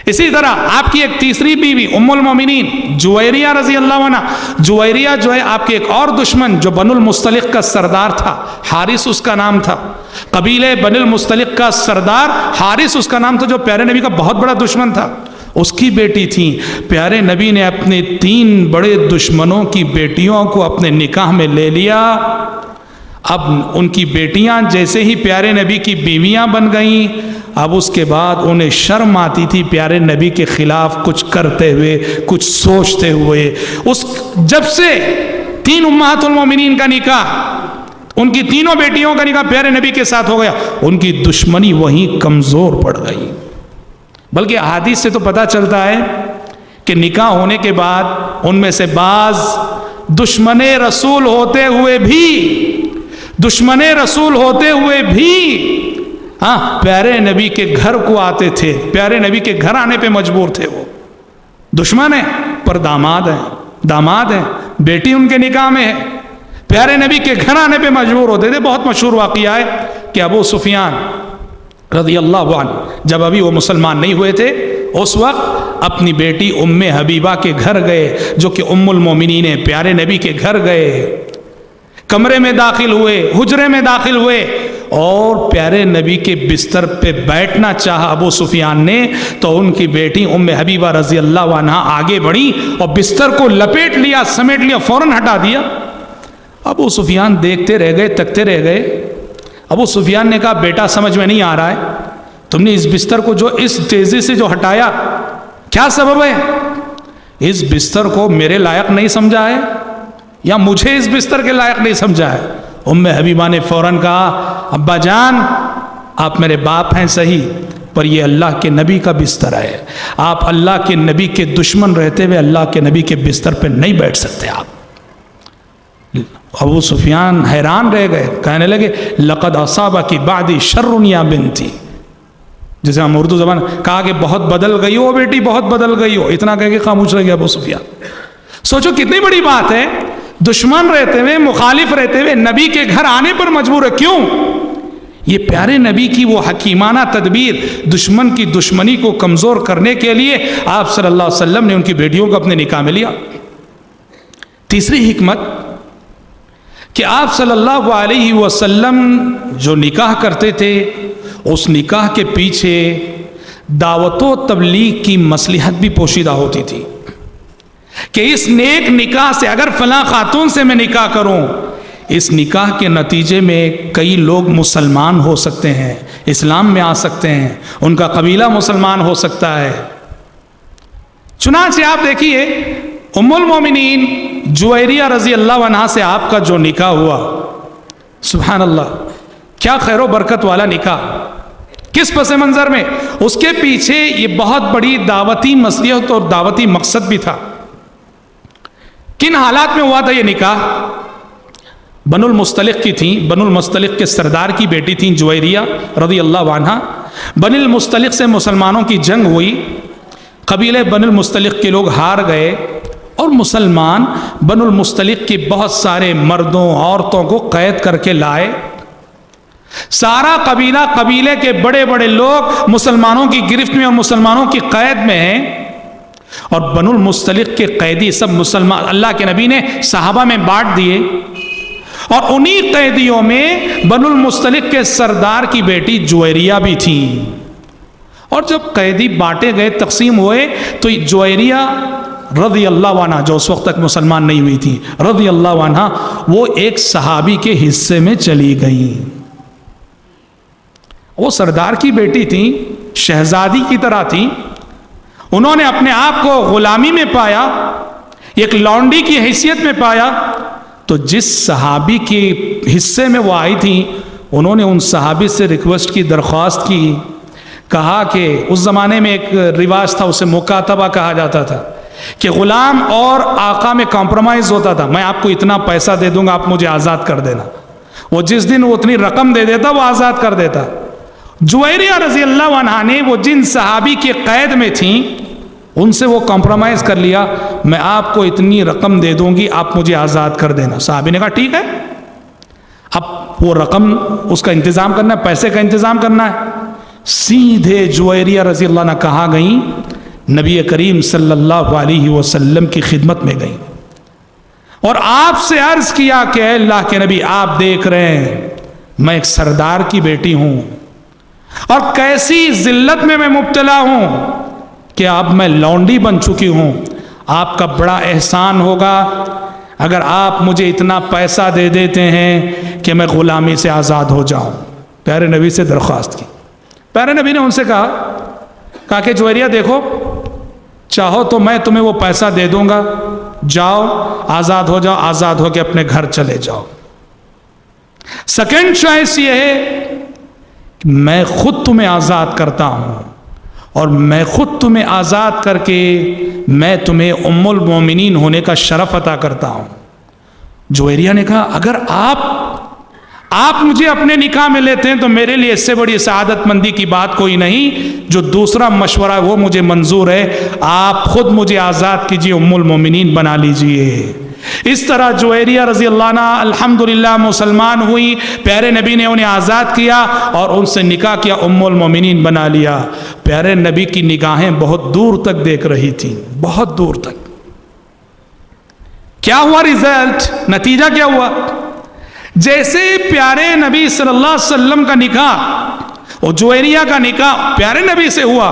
اسی طرح آپ کی ایک تیسری بیوی ام المومنین جویریہ رضی اللہ عنہ، جویریہ جو ہے آپ کے ایک اور دشمن جو بنو المستلق کا سردار تھا، حارث اس کا نام تھا، قبیلے بنو المستلق کا سردار حارث اس کا نام تھا، جو پیارے نبی کا بہت بڑا دشمن تھا، اس کی بیٹی تھی۔ پیارے نبی نے اپنے 3 بڑے دشمنوں کی بیٹیوں کو اپنے نکاح میں لے لیا۔ اب ان کی بیٹیاں جیسے ہی پیارے نبی کی بیویاں بن گئیں، اب اس کے بعد انہیں شرم آتی تھی پیارے نبی کے خلاف کچھ کرتے ہوئے، کچھ سوچتے ہوئے۔ جب سے 3 امہات المومنین کا نکاح، ان کی 3 بیٹیوں کا نکاح پیارے نبی کے ساتھ ہو گیا، ان کی دشمنی وہیں کمزور پڑ گئی۔ بلکہ احادیث سے تو پتہ چلتا ہے کہ نکاح ہونے کے بعد ان میں سے بعض دشمن رسول ہوتے ہوئے بھی پیارے نبی کے گھر کو آتے تھے، پیارے نبی کے گھر آنے پہ مجبور تھے۔ وہ دشمن ہیں پر داماد ہیں، بیٹی ان کے نکاح میں ہے، پیارے نبی کے گھر آنے پہ مجبور ہوتے تھے۔ بہت مشہور واقعہ ہے کہ ابو سفیان رضی اللہ عنہ جب ابھی وہ مسلمان نہیں ہوئے تھے اس وقت اپنی بیٹی ام حبیبہ کے گھر گئے، جو کہ ام المومنین ہے، پیارے نبی کے گھر گئے، کمرے میں داخل ہوئے، حجرے میں داخل ہوئے، اور پیارے نبی کے بستر پہ بیٹھنا چاہا ابو سفیان نے، تو ان کی بیٹی ام حبیبہ رضی اللہ عنہا آگے بڑھی اور بستر کو لپیٹ لیا، سمیٹ لیا، فوراً ہٹا دیا۔ ابو سفیان دیکھتے رہ گئے، تکتے رہ گئے۔ ابو سفیان نے کہا بیٹا سمجھ میں نہیں آ رہا ہے، تم نے اس بستر کو جو اس تیزی سے جو ہٹایا، کیا سبب ہے؟ اس بستر کو میرے لائق نہیں سمجھا ہے یا مجھے اس بستر کے لائق نہیں سمجھا ہے؟ ام حبیبہ نے فوراً کہا ابا جان آپ میرے باپ ہیں صحیح، پر یہ اللہ کے نبی کا بستر ہے، آپ اللہ کے نبی کے دشمن رہتے ہوئے اللہ کے نبی کے بستر پہ نہیں بیٹھ سکتے آپ۔ ابو سفیان حیران رہ گئے، کہنے لگے لقد اصابکی بعدی شر یا بنتی، جسے ہم اردو زبان کہا کہ بہت بدل گئی ہو بیٹی، بہت بدل گئی ہو، اتنا کہہ کے خاموش رہ گیا ابو سفیان۔ سوچو کتنی بڑی بات ہے، دشمن رہتے ہوئے، مخالف رہتے ہوئے نبی کے گھر آنے پر مجبور ہے، کیوں؟ یہ پیارے نبی کی وہ حکیمانہ تدبیر، دشمن کی دشمنی کو کمزور کرنے کے لیے آپ صلی اللہ علیہ وسلم نے ان کی بیٹیوں کو اپنے نکاح میں لیا۔ تیسری حکمت کہ آپ صلی اللہ علیہ وسلم جو نکاح کرتے تھے، اس نکاح کے پیچھے دعوت و تبلیغ کی مصلحت بھی پوشیدہ ہوتی تھی کہ اس نیک نکاح سے، اگر فلاں خاتون سے میں نکاح کروں، اس نکاح کے نتیجے میں کئی لوگ مسلمان ہو سکتے ہیں، اسلام میں آ سکتے ہیں، ان کا قبیلہ مسلمان ہو سکتا ہے۔ چنانچہ آپ دیکھیے ام المومنین جویریہ رضی اللہ عنہا سے آپ کا جو نکاح ہوا، سبحان اللہ، کیا خیر و برکت والا نکاح، کس پس منظر میں؟ اس کے پیچھے یہ بہت بڑی دعوتی مصلحت اور دعوتی مقصد بھی تھا۔ کن حالات میں ہوا تھا یہ نکاح؟ بنو المستلق کی تھیں، بنو المستلق کے سردار کی بیٹی تھیں جویریہ رضی اللہ عنہا۔ بنو المستلق سے مسلمانوں کی جنگ ہوئی، قبیلے بنو المستلق کے لوگ ہار گئے، اور مسلمان بنو المستلق کی بہت سارے مردوں عورتوں کو قید کر کے لائے۔ سارا قبیلہ، قبیلے کے بڑے بڑے لوگ مسلمانوں کی گرفت میں اور مسلمانوں کی قید میں ہیں، اور بنو المستلق کے قیدی سب مسلمان اللہ کے نبی نے صحابہ میں بانٹ دیے، اور انہی قیدیوں میں بنو المستلق کے سردار کی بیٹی جویریہ بھی تھی۔ اور جب قیدی بانٹے گئے، تقسیم ہوئے، تو جویریہ رضی اللہ عنہ، جو اس وقت تک مسلمان نہیں ہوئی تھی، رضی اللہ عنہ، وہ ایک صحابی کے حصے میں چلی گئیں۔ وہ سردار کی بیٹی تھیں، شہزادی کی طرح تھیں، انہوں نے اپنے آپ کو غلامی میں پایا، ایک لونڈی کی حیثیت میں پایا، تو جس صحابی کے حصے میں وہ آئی تھیں، انہوں نے ان صحابی سے ریکویسٹ کی، درخواست کی، کہا کہ اس زمانے میں ایک رواج تھا، اسے مکاتبہ کہا جاتا تھا، کہ غلام اور آقا میں کمپرومائز ہوتا تھا، میں آپ کو اتنا پیسہ دے دوں گا، آپ مجھے آزاد کر دینا۔ وہ جس دن وہ اتنی رقم دے دیتا وہ آزاد کر دیتا۔ جویریہ رضی اللہ عنہا نے وہ جن صحابی کے قید میں تھیں ان سے وہ کمپرومائز کر لیا، میں آپ کو اتنی رقم دے دوں گی، آپ مجھے آزاد کر دینا۔ صحابی نے کہا ٹھیک ہے۔ اب وہ رقم اس کا انتظام کرنا ہے، پیسے کا انتظام کرنا ہے۔ سیدھے جویریہ رضی اللہ عنہ کہاں گئیں؟ نبی کریم صلی اللہ علیہ وسلم کی خدمت میں گئیں، اور آپ سے عرض کیا کہ اے اللہ کے نبی، آپ دیکھ رہے ہیں میں ایک سردار کی بیٹی ہوں، اور کیسی ذلت میں مبتلا ہوں کہ اب میں لونڈی بن چکی ہوں، آپ کا بڑا احسان ہوگا اگر آپ مجھے اتنا پیسہ دے دیتے ہیں کہ میں غلامی سے آزاد ہو جاؤں۔ پیارے نبی سے درخواست کی۔ پیارے نبی نے ان سے کہا کہ جویریہ دیکھو، چاہو تو میں تمہیں وہ پیسہ دے دوں گا، جاؤ آزاد ہو جاؤ، آزاد ہو کے اپنے گھر چلے جاؤ۔ سیکنڈ چوائس یہ ہے کہ میں خود تمہیں آزاد کرتا ہوں، اور میں خود تمہیں آزاد کر کے میں تمہیں ام المومنین ہونے کا شرف عطا کرتا ہوں۔ جویریہ نے کہا اگر آپ مجھے اپنے نکاح میں لیتے ہیں تو میرے لیے اس سے بڑی سعادت مندی کی بات کوئی نہیں، جو دوسرا مشورہ ہے وہ مجھے منظور ہے، آپ خود مجھے آزاد کیجیے، ام المومنین بنا لیجئے۔ اس طرح جویریہ رضی اللہ عنہ الحمدللہ مسلمان ہوئی، پیارے نبی نے انہیں آزاد کیا اور ان سے نکاح کیا، ام المومنین بنا لیا۔ پیارے نبی کی نگاہیں بہت دور تک دیکھ رہی تھیں، بہت دور تک۔ کیا ہوا رزلٹ؟ نتیجہ کیا ہوا؟ جیسے پیارے نبی صلی اللہ علیہ وسلم کا نکاح اور جویریہ کا نکاح پیارے نبی سے ہوا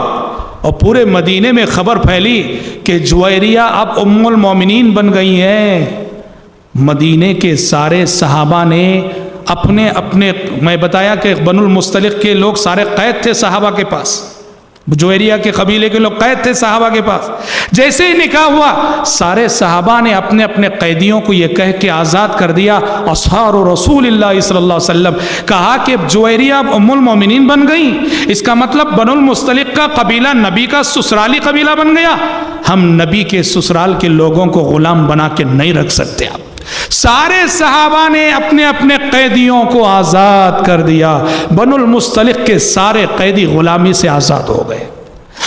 اور پورے مدینے میں خبر پھیلی کہ جویریہ اب ام المومنین بن گئی ہیں، مدینے کے سارے صحابہ نے اپنے اپنے، میں بتایا کہ بنو المستلق کے لوگ سارے قید تھے صحابہ کے پاس، جویریہ کے قبیلے کے لوگ قید تھے صحابہ کے پاس۔ جیسے ہی نکاح ہوا سارے صحابہ نے اپنے اپنے قیدیوں کو یہ کہہ کے آزاد کر دیا، اصحاب رسول اللہ صلی اللہ علیہ وسلم، کہا کہ جویریہ اب ام المومنین بن گئی، اس کا مطلب بنو المستلق کا قبیلہ نبی کا سسرالی قبیلہ بن گیا، ہم نبی کے سسرال کے لوگوں کو غلام بنا کے نہیں رکھ سکتے۔ آپ سارے صحابہ نے اپنے اپنے قیدیوں کو آزاد کر دیا، بنو المستلق کے سارے قیدی غلامی سے آزاد ہو گئے،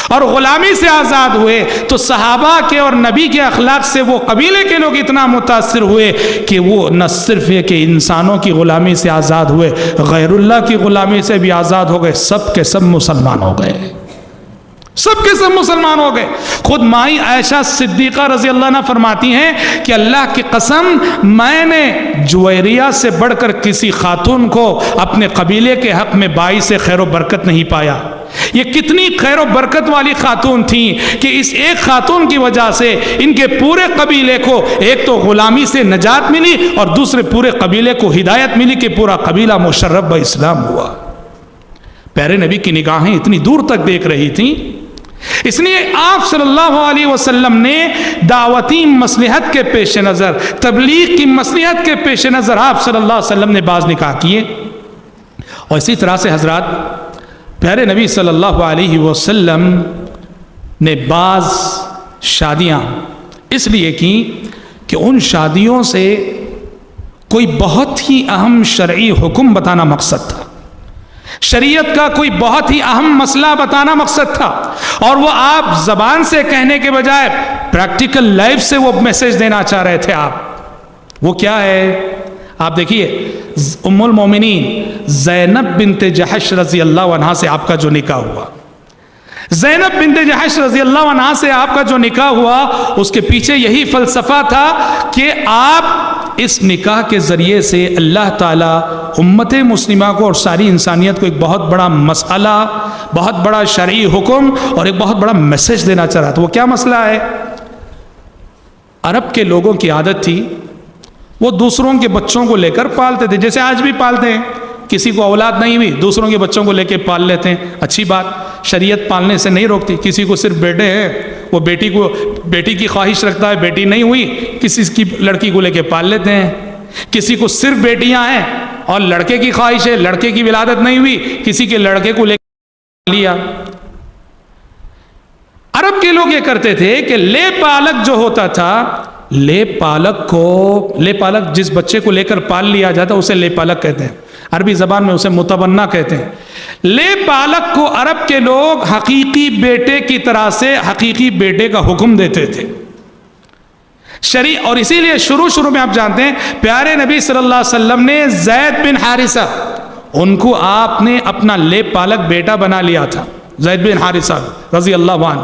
اور غلامی سے آزاد ہوئے تو صحابہ کے اور نبی کے اخلاق سے وہ قبیلے کے لوگ اتنا متاثر ہوئے کہ وہ نہ صرف یہ کہ انسانوں کی غلامی سے آزاد ہوئے، غیر اللہ کی غلامی سے بھی آزاد ہو گئے، سب کے سب مسلمان ہو گئے، سب کے سب مسلمان ہو گئے۔ خود مائی عائشہ صدیقہ رضی اللہ عنہ فرماتی ہیں کہ اللہ کی قسم میں نے جویریہ سے بڑھ کر کسی خاتون کو اپنے قبیلے کے حق میں باعث خیر و برکت نہیں پایا۔ یہ کتنی خیر و برکت والی خاتون تھیں کہ اس ایک خاتون کی وجہ سے ان کے پورے قبیلے کو ایک تو غلامی سے نجات ملی اور دوسرے پورے قبیلے کو ہدایت ملی کہ پورا قبیلہ مشرف با اسلام ہوا۔ پیارے نبی کی نگاہیں اتنی دور تک دیکھ رہی تھیں، اس لیے آپ صلی اللہ علیہ وسلم نے دعوتی مصلحت کے پیش نظر، تبلیغ کی مصلحت کے پیش نظر آپ صلی اللہ علیہ وسلم نے بعض نکاح کیے، اور اسی طرح سے حضرات پیارے نبی صلی اللہ علیہ وسلم نے بعض شادیاں اس لیے کی کہ ان شادیوں سے کوئی بہت ہی اہم شرعی حکم بتانا مقصد تھا، شریعت کا کوئی بہت ہی اہم مسئلہ بتانا مقصد تھا، اور وہ آپ زبان سے کہنے کے بجائے پریکٹیکل لائف سے وہ میسج دینا چاہ رہے تھے۔ آپ وہ کیا ہے؟ آپ دیکھیے ام المومنین زینب بنت جحش رضی اللہ عنہ سے آپ کا جو نکاح ہوا، زینب بنت جحش رضی اللہ عنہ سے آپ کا جو نکاح ہوا، اس کے پیچھے یہی فلسفہ تھا کہ آپ اس نکاح کے ذریعے سے اللہ تعالیٰ امت مسلمہ کو اور ساری انسانیت کو ایک بہت بڑا مسئلہ، بہت بڑا شرعی حکم اور ایک بہت بڑا میسج دینا چاہ رہا تھا۔ وہ کیا مسئلہ ہے؟ عرب کے لوگوں کی عادت تھی وہ دوسروں کے بچوں کو لے کر پالتے تھے، جیسے آج بھی پالتے ہیں، کسی کو اولاد نہیں ہوئی دوسروں کے بچوں کو لے کے پال لیتے ہیں، اچھی بات، شریعت پالنے سے نہیں روکتی۔ کسی کو صرف بیٹے ہیں، وہ بیٹی کی خواہش رکھتا ہے، بیٹی نہیں ہوئی کسی کی لڑکی کو لے کے پال لیتے ہیں، کسی کو صرف بیٹیاں ہیں اور لڑکے کی خواہش ہے، لڑکے کی ولادت نہیں ہوئی کسی کے لڑکے کو لے کے لیا۔ عرب کے لوگ یہ کرتے تھے کہ لے پالک جو ہوتا تھا، لے پالک جس بچے کو لے کر پال لیا جاتا اسے لے پالک کہتے ہیں، عربی زبان میں اسے متبنہ کہتے ہیں۔ لے پالک کو عرب کے لوگ حقیقی بیٹے کی طرح سے حقیقی بیٹے کا حکم دیتے تھے اور اسی لیے شروع میں آپ جانتے ہیں پیارے نبی صلی اللہ علیہ وسلم نے زید بن حارثہ، ان کو آپ نے اپنا لے پالک بیٹا بنا لیا تھا، زید بن حارثہ رضی اللہ عنہ،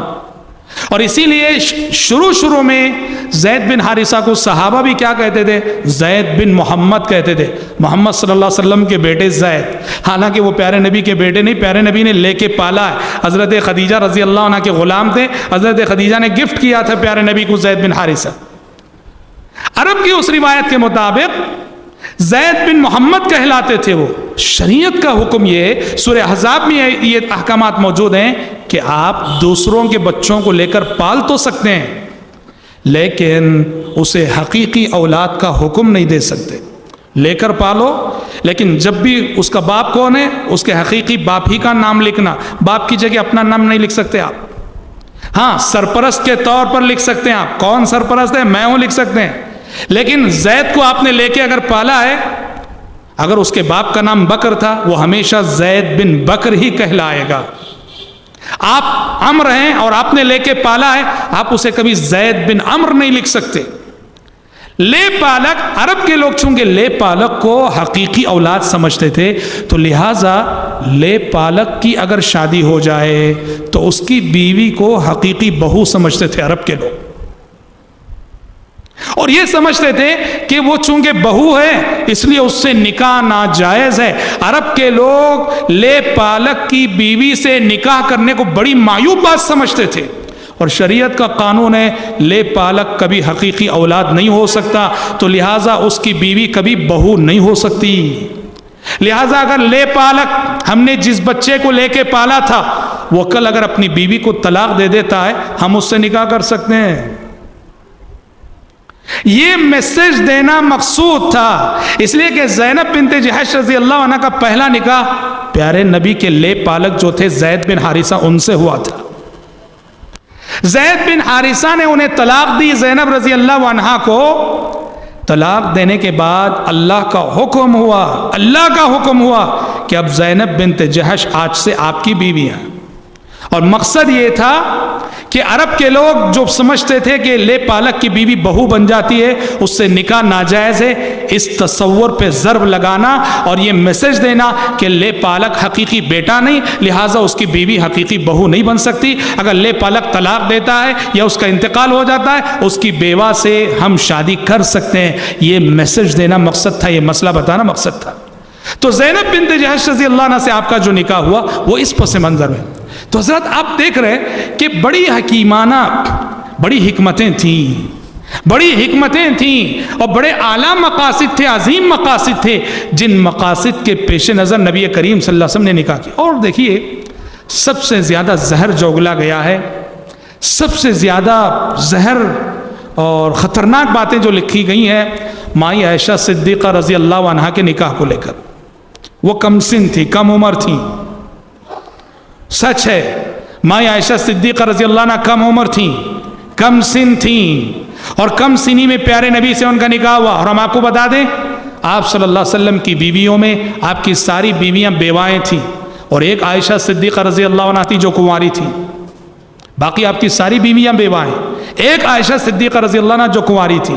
اور اسی لیے شروع میں زید بن حارثہ کو صحابہ بھی کیا کہتے تھے؟ زید بن محمد کہتے تھے، محمد صلی اللہ علیہ وسلم کے بیٹے زید، حالانکہ وہ پیارے نبی کے بیٹے نہیں، پیارے نبی نے لے کے پالا ہے، حضرت خدیجہ رضی اللہ عنہ کے غلام تھے، حضرت خدیجہ نے گفٹ کیا تھا پیارے نبی کو زید بن حارثہ۔ عرب کی اس روایت کے مطابق زید بن محمد کہلاتے تھے وہ۔ شریعت کا حکم یہ، سورہ احزاب میں یہ احکامات موجود ہیں کہ آپ دوسروں کے بچوں کو لے کر پال تو سکتے ہیں لیکن اسے حقیقی اولاد کا حکم نہیں دے سکتے، لے کر پالو لیکن جب بھی اس کا باپ کون ہے اس کے حقیقی باپ ہی کا نام لکھنا، باپ کی جگہ اپنا نام نہیں لکھ سکتے آپ، ہاں سرپرست کے طور پر لکھ سکتے ہیں، آپ کون سرپرست ہے میں ہوں لکھ سکتے ہیں، لیکن زید کو آپ نے لے کے اگر پالا ہے، اگر اس کے باپ کا نام بکر تھا وہ ہمیشہ زید بن بکر ہی کہلائے گا۔ آپ عمر ہیں اور آپ نے لے کے پالا ہے، آپ اسے کبھی زید بن عمر نہیں لکھ سکتے، لے پالک، عرب کے لوگ چونکہ لے پالک کو حقیقی اولاد سمجھتے تھے تو لہٰذا لے پالک کی اگر شادی ہو جائے تو اس کی بیوی کو حقیقی بہو سمجھتے تھے عرب کے لوگ، اور یہ سمجھتے تھے کہ وہ چونکہ بہو ہے اس لیے اس سے نکاح ناجائز ہے۔ عرب کے لوگ لے پالک کی بیوی سے نکاح کرنے کو بڑی معیوب بات سمجھتے تھے، اور شریعت کا قانون ہے لے پالک کبھی حقیقی اولاد نہیں ہو سکتا، تو لہٰذا اس کی بیوی کبھی بہو نہیں ہو سکتی۔ لہٰذا اگر لے پالک ہم نے جس بچے کو لے کے پالا تھا وہ کل اگر اپنی بیوی کو طلاق دے دیتا ہے ہم اس سے نکاح کر سکتے ہیں۔ یہ میسج دینا مقصود تھا، اس لیے کہ زینب بنت جحش رضی اللہ عنہ کا پہلا نکاح پیارے نبی کے لے پالک جو تھے زید بن حارثہ ان سے ہوا تھا۔ زید بن حارثہ نے انہیں طلاق دی، زینب رضی اللہ عنہا کو طلاق دینے کے بعد اللہ کا حکم ہوا کہ اب زینب بنت جحش آج سے آپ کی بیوی ہیں، اور مقصد یہ تھا کہ عرب کے لوگ جو سمجھتے تھے کہ لے پالک کی بیوی بہو بن جاتی ہے اس سے نکاح ناجائز ہے، اس تصور پہ ضرب لگانا اور یہ میسج دینا کہ لے پالک حقیقی بیٹا نہیں لہٰذا اس کی بیوی حقیقی بہو نہیں بن سکتی، اگر لے پالک طلاق دیتا ہے یا اس کا انتقال ہو جاتا ہے اس کی بیوہ سے ہم شادی کر سکتے ہیں، یہ میسج دینا مقصد تھا، یہ مسئلہ بتانا مقصد تھا۔ تو زینب بنت جحش رضی اللہ عنہ سے آپ کا جو نکاح ہوا وہ اس پس منظر میں۔ تو حضرت آپ دیکھ رہے کہ بڑی حکیمانہ بڑی حکمتیں تھیں اور بڑے اعلیٰ مقاصد تھے، عظیم مقاصد تھے، جن مقاصد کے پیش نظر نبی کریم صلی اللہ علیہ وسلم نے نکاح کیا۔ اور دیکھیے سب سے زیادہ زہر جو اگلا گیا ہے، سب سے زیادہ زہر اور خطرناک باتیں جو لکھی گئی ہیں مائی عائشہ صدیقہ رضی اللہ عنہا کے نکاح کو لے کر۔ وہ کم سن تھی، کم عمر تھی، سچ ہے مائی عائشہ صدیقہ رضی اللہ عنہ کم عمر تھیں، کم سن تھیں، اور کم سنی میں پیارے نبی سے ان کا نکاح ہوا۔ اور ہم آپ کو بتا دیں آپ صلی اللہ علیہ وسلم کی بیویوں میں آپ کی ساری بیویاں بیوائیں تھیں، اور ایک عائشہ صدیقہ رضی اللہ عنہ تھی جو کنواری تھی، باقی آپ کی ساری بیویاں بیوائیں، ایک عائشہ صدیقہ رضی اللہ عنہ جو کنواری تھی۔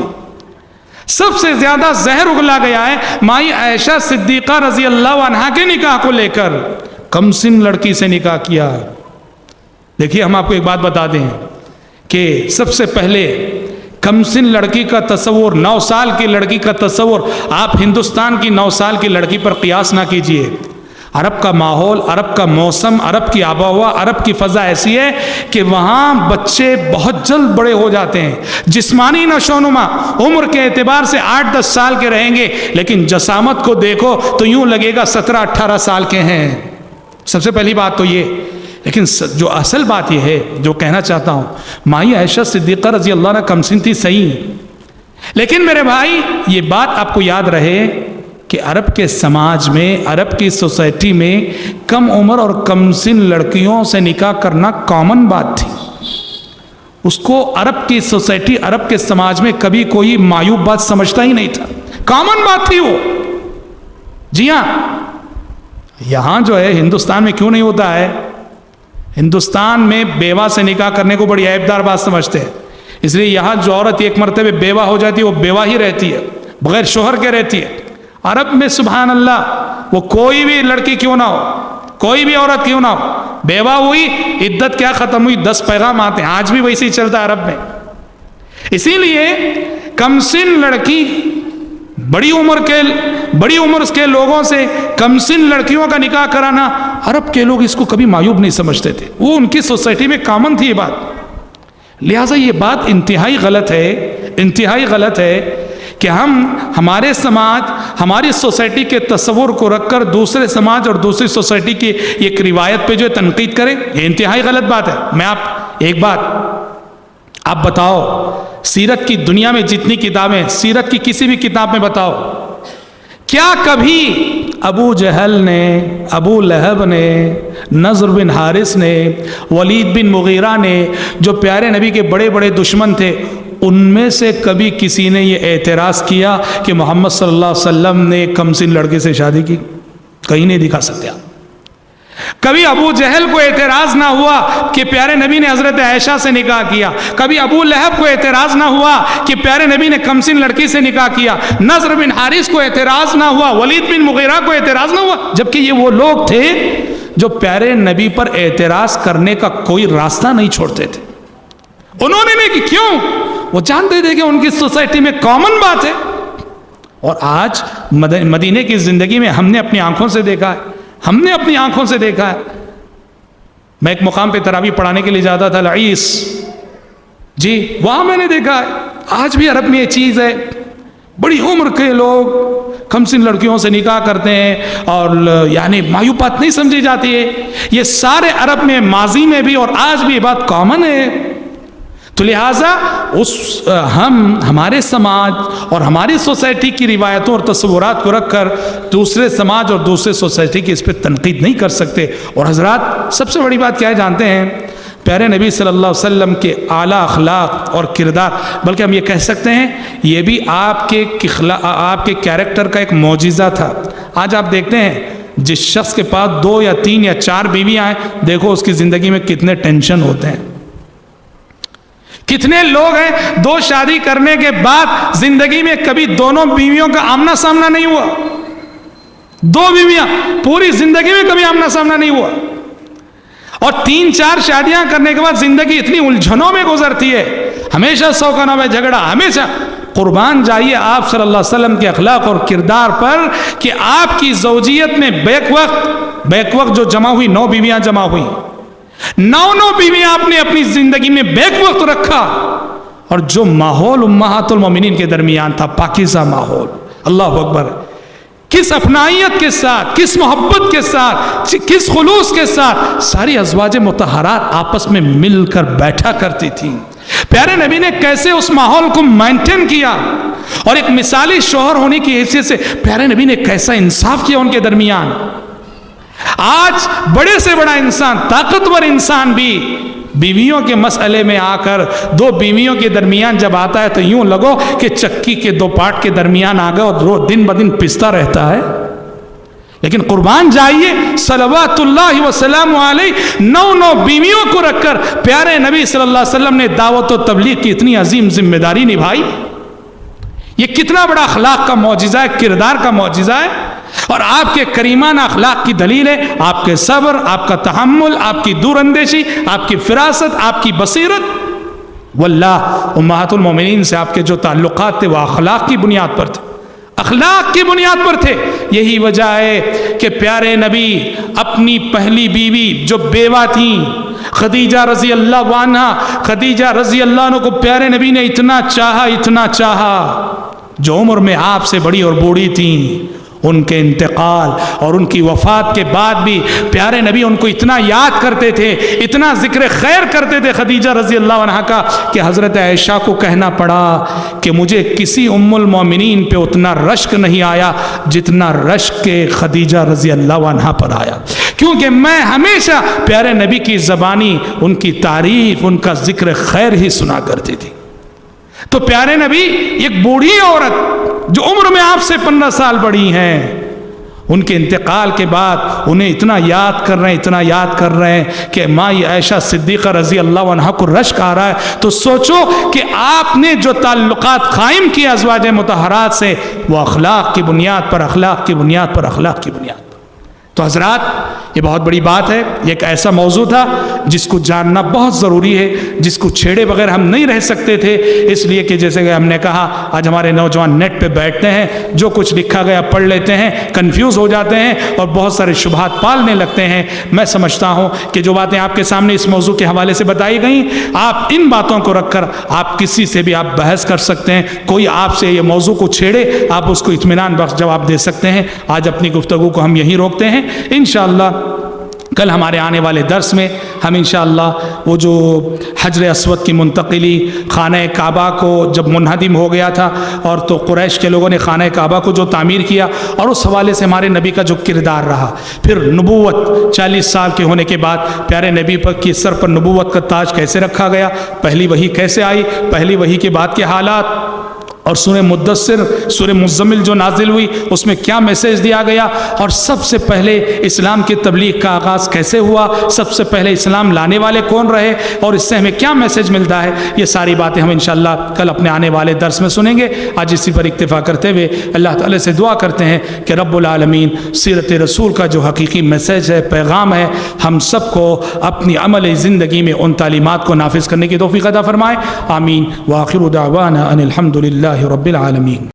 سب سے زیادہ زہر اگلا گیا ہے مائی عائشہ صدیقہ رضی اللہ عنہا کے نکاح کو لے کر، کم سن لڑکی سے نکاح کیا۔ دیکھیے ہم آپ کو ایک بات بتا دیں کہ سب سے پہلے کم سن لڑکی کا تصور، 9 سال کی لڑکی کا تصور آپ ہندوستان کی 9 سال کی لڑکی پر قیاس نہ کیجئے۔ عرب کا ماحول، عرب کا موسم، عرب کی آب و ہوا، عرب کی فضا ایسی ہے کہ وہاں بچے بہت جلد بڑے ہو جاتے ہیں، جسمانی نشو و نما عمر کے اعتبار سے 8-10 سال کے رہیں گے، لیکن جسامت کو دیکھو تو یوں لگے گا 17-18 سال کے ہیں۔ سب سے پہلی بات تو یہ، لیکن جو اصل بات یہ ہے جو کہنا چاہتا ہوں، مائی عائشہ صدیقہ رضی اللہ عنہ کم سن تھی صحیح، لیکن میرے بھائی یہ بات آپ کو یاد رہے کہ عرب کے سماج میں، عرب کی سوسائٹی میں کم عمر اور کم سن لڑکیوں سے نکاح کرنا کامن بات تھی۔ اس کو عرب کی سوسائٹی، عرب کے سماج میں کبھی کوئی معیوب بات سمجھتا ہی نہیں تھا، کامن بات تھی وہ۔ جی ہاں، یہاں جو ہے ہندوستان میں کیوں نہیں ہوتا ہے؟ ہندوستان میں بیوہ سے نکاح کرنے کو بڑی عیب دار بات سمجھتے ہیں، اس لیے یہاں جو عورت ایک مرتبہ بیوہ ہو جاتی ہے وہ بیوہ ہی رہتی ہے، بغیر شوہر کے رہتی ہے۔ عرب میں سبحان اللہ وہ کوئی بھی لڑکی کیوں نہ ہو، کوئی بھی عورت کیوں نہ ہو، بیوہ ہوئی عدت کیا ختم ہوئی 10 پیغام آتے ہیں، آج بھی ویسے ہی چلتا ہے عرب میں۔ اسی لیے کم سن لڑکی بڑی عمر کے لوگوں سے کم سن لڑکیوں کا نکاح کرانا، عرب کے لوگ اس کو کبھی معیوب نہیں سمجھتے تھے، وہ ان کی سوسائٹی میں کامن تھی یہ بات۔ لہٰذا یہ بات انتہائی غلط ہے کہ ہمارے سماج، ہماری سوسائٹی کے تصور کو رکھ کر دوسرے سماج اور دوسری سوسائٹی کی ایک روایت پہ جو تنقید کریں، یہ انتہائی غلط بات ہے۔ میں ایک بات آپ بتاؤ، سیرت کی دنیا میں جتنی کتابیں، سیرت کی کسی بھی کتاب میں بتاؤ، کیا کبھی ابو جہل نے، ابو لہب نے، نضر بن حارث نے، ولید بن مغیرہ نے، جو پیارے نبی کے بڑے بڑے دشمن تھے، ان میں سے کبھی کسی نے یہ اعتراض کیا کہ محمد صلی اللہ علیہ وسلم نے کم سن لڑکے سے شادی کی؟ کہیں نہیں دکھا سکتے آپ۔ کبھی ابو جہل کو اعتراض نہ ہوا کہ پیارے نبی نے حضرت عائشہ سے نکاح کیا، کبھی ابو لہب کو اعتراض نہ ہوا کہ پیارے نبی نے کمسن لڑکی سے نکاح کیا، نضر بن حارث کو اعتراض نہ ہوا، ولید بن مغیرہ کو اعتراض نہ ہوا، جبکہ یہ وہ لوگ تھے جو پیارے نبی پر اعتراض کرنے کا کوئی راستہ نہیں چھوڑتے تھے۔ انہوں نے نہیں کہ کیوں؟ وہ جانتے تھے کہ ان کی سوسائٹی میں کامن بات ہے۔ اور آج مدینے کی زندگی میں ہم نے اپنی آنکھوں سے دیکھا ہے، ہم نے اپنی آنکھوں سے دیکھا ہے۔ میں ایک مقام پہ تراویح پڑھانے کے لیے جاتا تھا، العیس جی، وہاں میں نے دیکھا ہے آج بھی عرب میں یہ چیز ہے، بڑی عمر کے لوگ کمسن لڑکیوں سے نکاح کرتے ہیں اور یعنی مایوب بات نہیں سمجھی جاتی ہے۔ یہ سارے عرب میں ماضی میں بھی اور آج بھی یہ بات کامن ہے۔ تو لہٰذا ہمارے سماج اور ہماری سوسائٹی کی روایتوں اور تصورات کو رکھ کر دوسرے سماج اور دوسرے سوسائٹی کی اس پہ تنقید نہیں کر سکتے۔ اور حضرات سب سے بڑی بات کیا ہے جانتے ہیں؟ پیارے نبی صلی اللہ علیہ وسلم کے اعلیٰ اخلاق اور کردار، بلکہ ہم یہ کہہ سکتے ہیں یہ بھی آپ کے کیریکٹر کا ایک معجزہ تھا۔ آج آپ دیکھتے ہیں جس شخص کے پاس 2 یا 3 یا 4 بیویاں ہیں، دیکھو اس کی زندگی میں کتنے ٹینشن ہوتے ہیں۔ کتنے لوگ ہیں 2 شادی کرنے کے بعد زندگی میں کبھی دونوں بیویوں کا آمنا سامنا نہیں ہوا، 2 بیویاں پوری زندگی میں کبھی آمنا سامنا نہیں ہوا، اور 3-4 شادیاں کرنے کے بعد زندگی اتنی الجھنوں میں گزرتی ہے، ہمیشہ 100 کا نام ہے جھگڑا، ہمیشہ۔ قربان جائیے آپ صلی اللہ علیہ وسلم کے اخلاق اور کردار پر کہ آپ کی زوجیت میں بیک وقت جو جمع ہوئی 9 بیویاں جمع ہوئی، 9 بیویاں آپ نے اپنی زندگی میں بیک وقت رکھا، اور جو ماحول امہات المومنین کے درمیان تھا، پاکیزہ ماحول، اللہ اکبر، کس اپنائیت کے ساتھ، کس محبت کے ساتھ، کس خلوص کے ساتھ ساری ازواج مطہرات آپس میں مل کر بیٹھا کرتی تھیں۔ پیارے نبی نے کیسے اس ماحول کو مینٹین کیا، اور ایک مثالی شوہر ہونے کی حیثیت سے پیارے نبی نے کیسا انصاف کیا ان کے درمیان۔ آج بڑے سے بڑا انسان، طاقتور انسان بھی بیویوں کے مسئلے میں آ کر 2 بیویوں کے درمیان جب آتا ہے تو یوں لگو کہ چکی کے 2 پارٹ کے درمیان آ گئے اور دن بدن پستا رہتا ہے۔ لیکن قربان جائیے صلوات اللہ وسلام علیہ 9 بیویوں کو رکھ کر پیارے نبی صلی اللہ علیہ وسلم نے دعوت و تبلیغ کی اتنی عظیم ذمہ داری نبھائی۔ یہ کتنا بڑا اخلاق کا معجزہ ہے، کردار کا معجزہ ہے، اور آپ کے کریمانہ اخلاق کی دلیل ہے آپ کے صبر، آپ کا تحمل، آپ کی دور اندیشی، آپ کی فراست، آپ کی بصیرت۔ واللہ امہات المومنین سے آپ کے جو تعلقات تھے وہ اخلاق کی بنیاد پر تھے، اخلاق کی بنیاد پر تھے۔ یہی وجہ ہے کہ پیارے نبی اپنی پہلی بیوی جو بیوہ تھیں خدیجہ رضی اللہ عنہ، خدیجہ رضی اللہ عنہ کو پیارے نبی نے اتنا چاہا، جو عمر میں آپ سے بڑی اور بوڑھی تھیں، ان کے انتقال اور ان کی وفات کے بعد بھی پیارے نبی ان کو اتنا یاد کرتے تھے، اتنا ذکر خیر کرتے تھے خدیجہ رضی اللہ عنہ کا، کہ حضرت عائشہ کو کہنا پڑا کہ مجھے کسی ام المومنین پہ اتنا رشک نہیں آیا جتنا رشک کے خدیجہ رضی اللہ عنہ پر آیا، کیونکہ میں ہمیشہ پیارے نبی کی زبانی ان کی تعریف، ان کا ذکر خیر ہی سنا کرتی تھی۔ تو پیارے نبی ایک بوڑھی عورت جو عمر میں آپ سے 15 سال بڑی ہیں، ان کے انتقال کے بعد انہیں اتنا یاد کر رہے ہیں کہ ماں عائشہ صدیقہ رضی اللہ عنہ کو رشک آ رہا ہے۔ تو سوچو کہ آپ نے جو تعلقات قائم کیے ازواج مطہرات سے، وہ اخلاق کی بنیاد پر، اخلاق کی بنیاد پر، اخلاق کی بنیاد پر۔ تو حضرات یہ بہت بڑی بات ہے، یہ ایک ایسا موضوع تھا جس کو جاننا بہت ضروری ہے، جس کو چھیڑے بغیر ہم نہیں رہ سکتے تھے، اس لیے کہ جیسے کہ ہم نے کہا آج ہمارے نوجوان نیٹ پہ بیٹھتے ہیں، جو کچھ لکھا گیا پڑھ لیتے ہیں، کنفیوز ہو جاتے ہیں اور بہت سارے شبہات پالنے لگتے ہیں۔ میں سمجھتا ہوں کہ جو باتیں آپ کے سامنے اس موضوع کے حوالے سے بتائی گئیں، آپ ان باتوں کو رکھ کر آپ کسی سے بھی آپ بحث کر سکتے ہیں، کوئی آپ سے یہ موضوع کو چھیڑے آپ اس کو اطمینان بخش جواب دے سکتے ہیں۔ آج اپنی گفتگو کو ہم یہیں روکتے ہیں، انشاءاللہ کل ہمارے آنے والے درس میں ہم انشاءاللہ وہ جو حجر اسود کی منتقلی، خانہ کعبہ کو جب منہدم ہو گیا تھا اور تو قریش کے لوگوں نے خانہ کعبہ کو جو تعمیر کیا، اور اس حوالے سے ہمارے نبی کا جو کردار رہا، پھر نبوت 40 سال کے ہونے کے بعد پیارے نبی پر کی سر پر نبوت کا تاج کیسے رکھا گیا، پہلی وحی کیسے آئی، پہلی وحی کے بعد کے حالات، اور سورہ مدثر، سورہ مزمل جو نازل ہوئی اس میں کیا میسیج دیا گیا، اور سب سے پہلے اسلام کی تبلیغ کا آغاز کیسے ہوا، سب سے پہلے اسلام لانے والے کون رہے، اور اس سے ہمیں کیا میسیج ملتا ہے، یہ ساری باتیں ہم انشاءاللہ کل اپنے آنے والے درس میں سنیں گے۔ آج اسی پر اکتفا کرتے ہوئے اللہ تعالی سے دعا کرتے ہیں کہ رب العالمین سیرت رسول کا جو حقیقی میسیج ہے، پیغام ہے، ہم سب کو اپنی عملی زندگی میں ان تعلیمات کو نافذ کرنے کی توفیق عطا فرمائے۔ آمین۔ وآخر دعوانا ان الحمد للہ رب العالمین۔